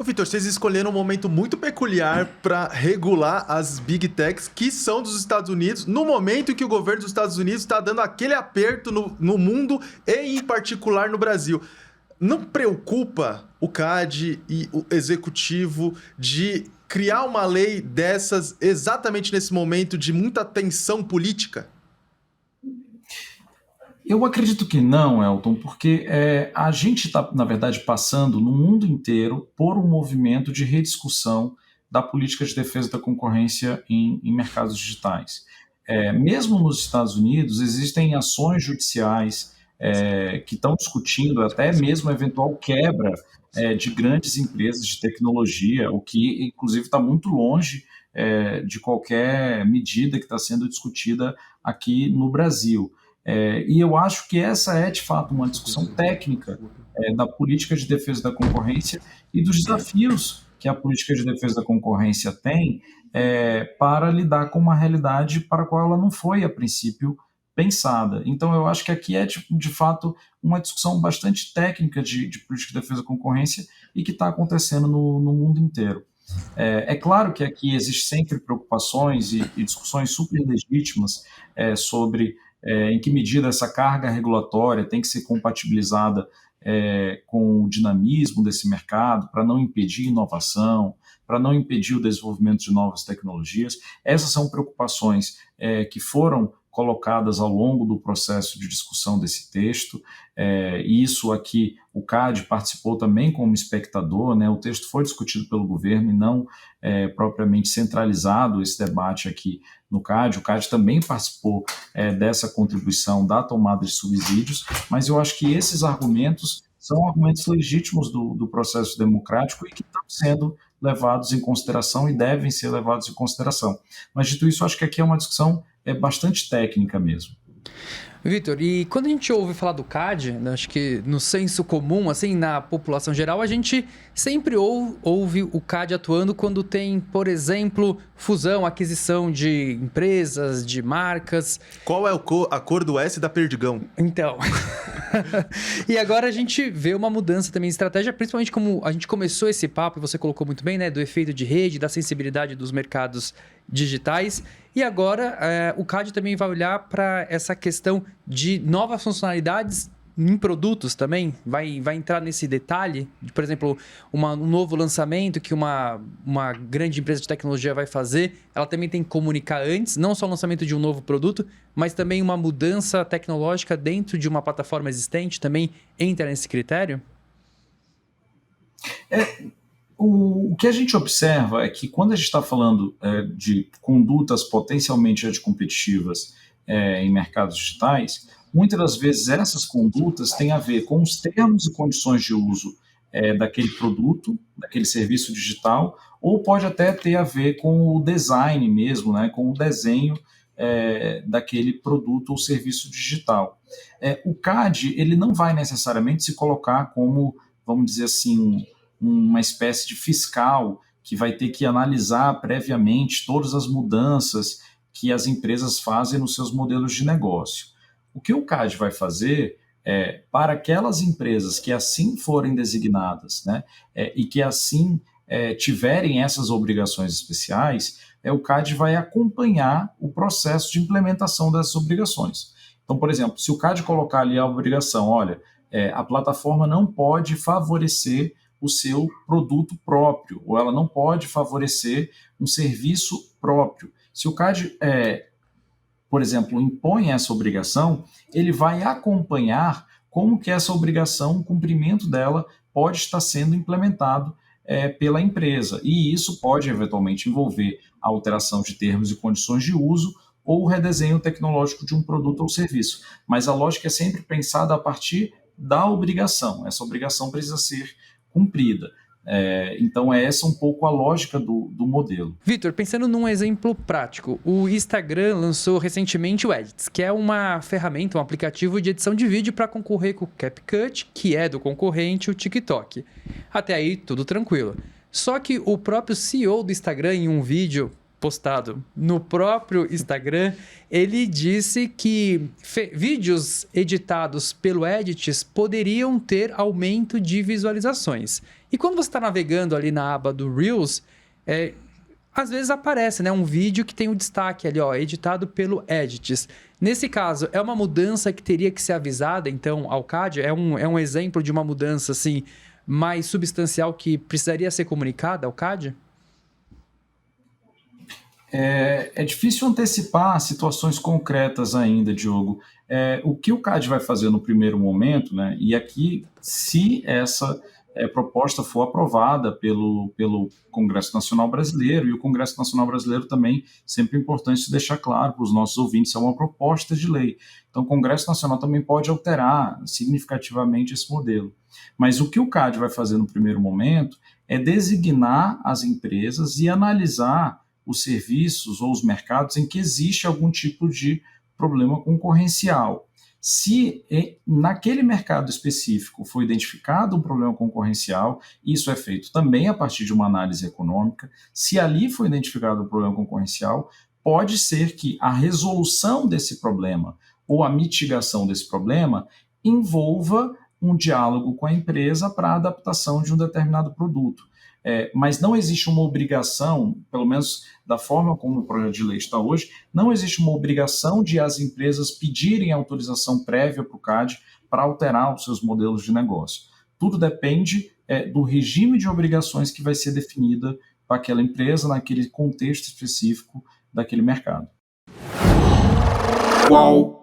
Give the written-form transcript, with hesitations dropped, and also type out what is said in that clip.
Ô, Vitor, vocês escolheram um momento muito peculiar para regular as Big Techs que são dos Estados Unidos, no momento em que o governo dos Stados Unidos está dando aquele aperto no mundo e, em particular, no Brasil. Não preocupa o CAD e o executivo de criar uma lei dessas exatamente nesse momento de muita tensão política? Eu acredito que não, Elton, porque a gente está, na verdade, passando no mundo inteiro por um movimento de rediscussão da política de defesa da concorrência em mercados digitais. Mesmo nos Estados Unidos, existem ações judiciais que estão discutindo até mesmo a eventual quebra de grandes empresas de tecnologia, o que, inclusive, está muito longe de qualquer medida que está sendo discutida aqui no Brasil. E eu acho que essa é, de fato, uma discussão técnica da política de defesa da concorrência e dos desafios que a política de defesa da concorrência tem para lidar com uma realidade para a qual ela não foi, a princípio, pensada. Então, eu acho que aqui é, de fato, uma discussão bastante técnica de política de defesa da concorrência e que está acontecendo no mundo inteiro. É claro que aqui existem sempre preocupações e discussões super legítimas sobre em que medida essa carga regulatória tem que ser compatibilizada com o dinamismo desse mercado, para não impedir inovação, para não impedir o desenvolvimento de novas tecnologias. Essas são preocupações que foram colocadas ao longo do processo de discussão desse texto. Isso aqui, o CAD participou também como espectador, né? O texto foi discutido pelo governo e não propriamente centralizado esse debate aqui no CAD. O CAD também participou dessa contribuição da tomada de subsídios, mas eu acho que esses argumentos são argumentos legítimos do processo democrático e que estão sendo levados em consideração e devem ser levados em consideração. Mas, dito isso, acho que aqui é uma discussão bastante técnica mesmo. Vitor, e quando a gente ouve falar do CAD, né, acho que no senso comum, assim, na população geral, a gente sempre ouve o CAD atuando quando tem, por exemplo, fusão, aquisição de empresas, de marcas. Qual é a cor do S da Perdigão? Então, e agora a gente vê uma mudança também de estratégia, principalmente como a gente começou esse papo, e você colocou muito bem, né, do efeito de rede, da sensibilidade dos mercados digitais. E agora o CAD também vai olhar para essa questão de novas funcionalidades em produtos também. Vai entrar nesse detalhe, de, por exemplo, um novo lançamento que uma grande empresa de tecnologia vai fazer. Ela também tem que comunicar antes, não só o lançamento de um novo produto, mas também uma mudança tecnológica dentro de uma plataforma existente também entra nesse critério? O que a gente observa é que quando a gente está falando de condutas potencialmente anticompetitivas em mercados digitais, muitas das vezes essas condutas têm a ver com os termos e condições de uso daquele produto, daquele serviço digital, ou pode até ter a ver com o design mesmo, né, com o desenho daquele produto ou serviço digital. O CAD ele não vai necessariamente se colocar como, vamos dizer assim, uma espécie de fiscal que vai ter que analisar previamente todas as mudanças que as empresas fazem nos seus modelos de negócio. O que o CAD vai fazer para aquelas empresas que assim forem designadas, né, e que assim tiverem essas obrigações especiais, o CAD vai acompanhar o processo de implementação dessas obrigações. Então, por exemplo, se o CAD colocar ali a obrigação, olha, a plataforma não pode favorecer o seu produto próprio, ou ela não pode favorecer um serviço próprio. Se o CAD, por exemplo, impõe essa obrigação, ele vai acompanhar como que essa obrigação, o cumprimento dela, pode estar sendo implementado pela empresa. E isso pode, eventualmente, envolver a alteração de termos e condições de uso ou o redesenho tecnológico de um produto ou serviço. Mas a lógica é sempre pensada a partir da obrigação. Essa obrigação precisa ser cumprida. Então, essa um pouco a lógica do modelo. Vitor, pensando num exemplo prático, o Instagram lançou recentemente o Edits, que é uma ferramenta, um aplicativo de edição de vídeo para concorrer com o CapCut, que é do concorrente, o TikTok. Até aí, tudo tranquilo. Só que o próprio CEO do Instagram, em um vídeo postado no próprio Instagram, ele disse que vídeos editados pelo Edits poderiam ter aumento de visualizações. E quando você está navegando ali na aba do Reels, às vezes aparece, né, um vídeo que tem um destaque ali, ó, editado pelo Edits. Nesse caso, é uma mudança que teria que ser avisada, então, ao CAD? É um exemplo de uma mudança assim, mais substancial que precisaria ser comunicada ao CAD? É difícil antecipar situações concretas ainda, Diogo. O que o CAD vai fazer no primeiro momento, né, e aqui, se essa proposta for aprovada pelo Congresso Nacional Brasileiro, e o Congresso Nacional Brasileiro também, sempre é importante deixar claro para os nossos ouvintes, é uma proposta de lei. Então, o Congresso Nacional também pode alterar significativamente esse modelo. Mas o que o CAD vai fazer no primeiro momento é designar as empresas e analisar os serviços ou os mercados em que existe algum tipo de problema concorrencial. Se naquele mercado específico foi identificado um problema concorrencial, isso é feito também a partir de uma análise econômica. Se ali foi identificado um problema concorrencial, pode ser que a resolução desse problema ou a mitigação desse problema envolva um diálogo com a empresa para a adaptação de um determinado produto. Mas não existe uma obrigação, pelo menos da forma como o projeto de lei está hoje, não existe uma obrigação de as empresas pedirem autorização prévia para o CAD para alterar os seus modelos de negócio. Tudo depende do regime de obrigações que vai ser definida para aquela empresa naquele contexto específico daquele mercado. Qual